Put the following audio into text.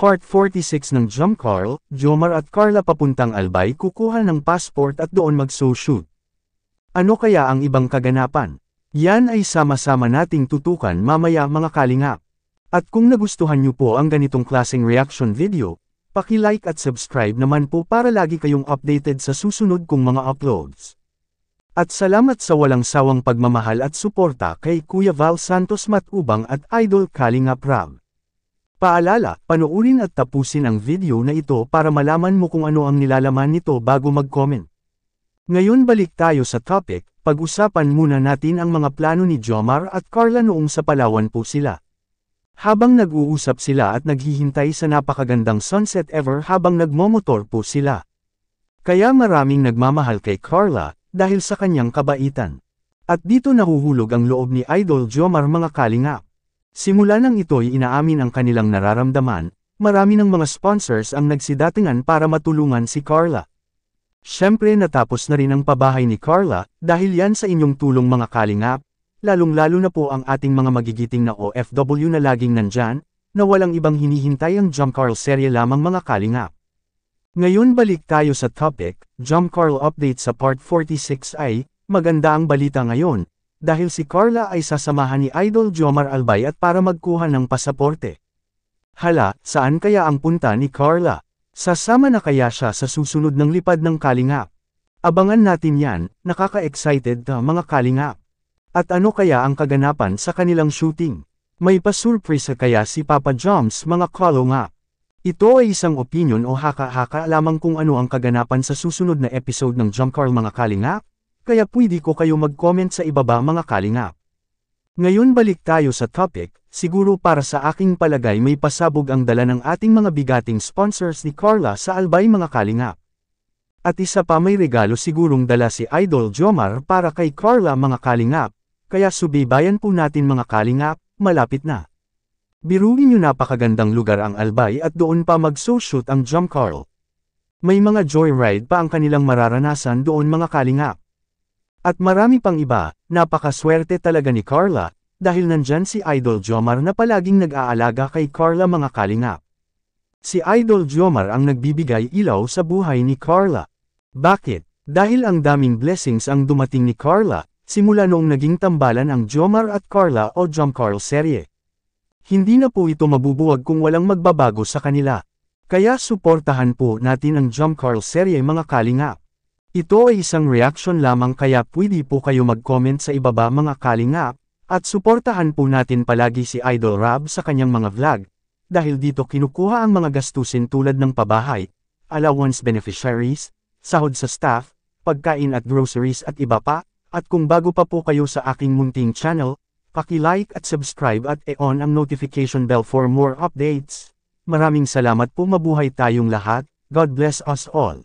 Part 46 ng Jump Carl, Jomar at Carla papuntang Albay kukuha ng passport at doon mag-so-shoot. Ano kaya ang ibang kaganapan? Yan ay sama-sama nating tutukan mamaya mga kalingap. At kung nagustuhan niyo po ang ganitong klaseng reaction video, paki-like at subscribe naman po para lagi kayong updated sa susunod kong mga uploads. At salamat sa walang sawang pagmamahal at suporta kay Kuya Val Santos Matubang at Idol Kalingap Rab. Paalala, panoorin at tapusin ang video na ito para malaman mo kung ano ang nilalaman nito bago mag-comment. Ngayon balik tayo sa topic, pag-usapan muna natin ang mga plano ni Jomar at Carla noong sa Palawan po sila. Habang nag-uusap sila at naghihintay sa napakagandang sunset ever habang nagmomotor po sila. Kaya maraming nagmamahal kay Carla, dahil sa kanyang kabaitan. At dito nahuhulog ang loob ni Idol Jomar mga kalingap. Simula nang ito'y inaamin ang kanilang nararamdaman, marami ng mga sponsors ang nagsidatingan para matulungan si Carla. Siyempre natapos na rin ang pabahay ni Carla, dahil yan sa inyong tulong mga kalingap, lalong-lalo na po ang ating mga magigiting na OFW na laging nandyan, na walang ibang hinihintay ang Jump Carl serye lamang mga kalingap. Ngayon balik tayo sa topic, Jump Carl update sa part 46 ay, maganda ang balita ngayon, dahil si Carla ay sasamahan ni Idol Jomar Albay at para magkuha ng pasaporte. Hala, saan kaya ang punta ni Carla? Sasama na kaya siya sa susunod ng lipad ng kalingap? Abangan natin yan, nakaka-excited na mga kalingap. At ano kaya ang kaganapan sa kanilang shooting? May pasurpresa kaya si Papa Joms mga kalingap? Ito ay isang opinion o haka-haka lamang kung ano ang kaganapan sa susunod na episode ng Jump Carl mga kalingap? Kaya pwede ko kayo mag-comment sa ibaba mga kalingap. Ngayon balik tayo sa topic, siguro para sa aking palagay may pasabog ang dala ng ating mga bigating sponsors ni Carla sa Albay mga kalingap. At isa pa may regalo sigurong dala si Idol Jomar para kay Carla mga kalingap, kaya subaybayan po natin mga kalingap, malapit na. Biruin nyo napakagandang lugar ang Albay at doon pa mag-so-shoot ang Jump Carl. May mga joyride pa ang kanilang mararanasan doon mga kalingap. At marami pang iba, napakaswerte talaga ni Carla, dahil nandyan si Idol Jomar na palaging nag-aalaga kay Carla mga kalingap. Si Idol Jomar ang nagbibigay ilaw sa buhay ni Carla. Bakit? Dahil ang daming blessings ang dumating ni Carla, simula noong naging tambalan ang Jomar at Carla o Jump Carl serye. Hindi na po ito mabubuwag kung walang magbabago sa kanila. Kaya suportahan po natin ang Jump Carl serye mga kalingap. Ito ay isang reaction lamang kaya pwede po kayo mag-comment sa ibaba mga kalingap, at suportahan po natin palagi si Idol Rab sa kanyang mga vlog, dahil dito kinukuha ang mga gastusin tulad ng pabahay, allowance beneficiaries, sahod sa staff, pagkain at groceries at iba pa, at kung bago pa po kayo sa aking munting channel, paki-like at subscribe at i-on ang notification bell for more updates. Maraming salamat po mabuhay tayong lahat, God bless us all.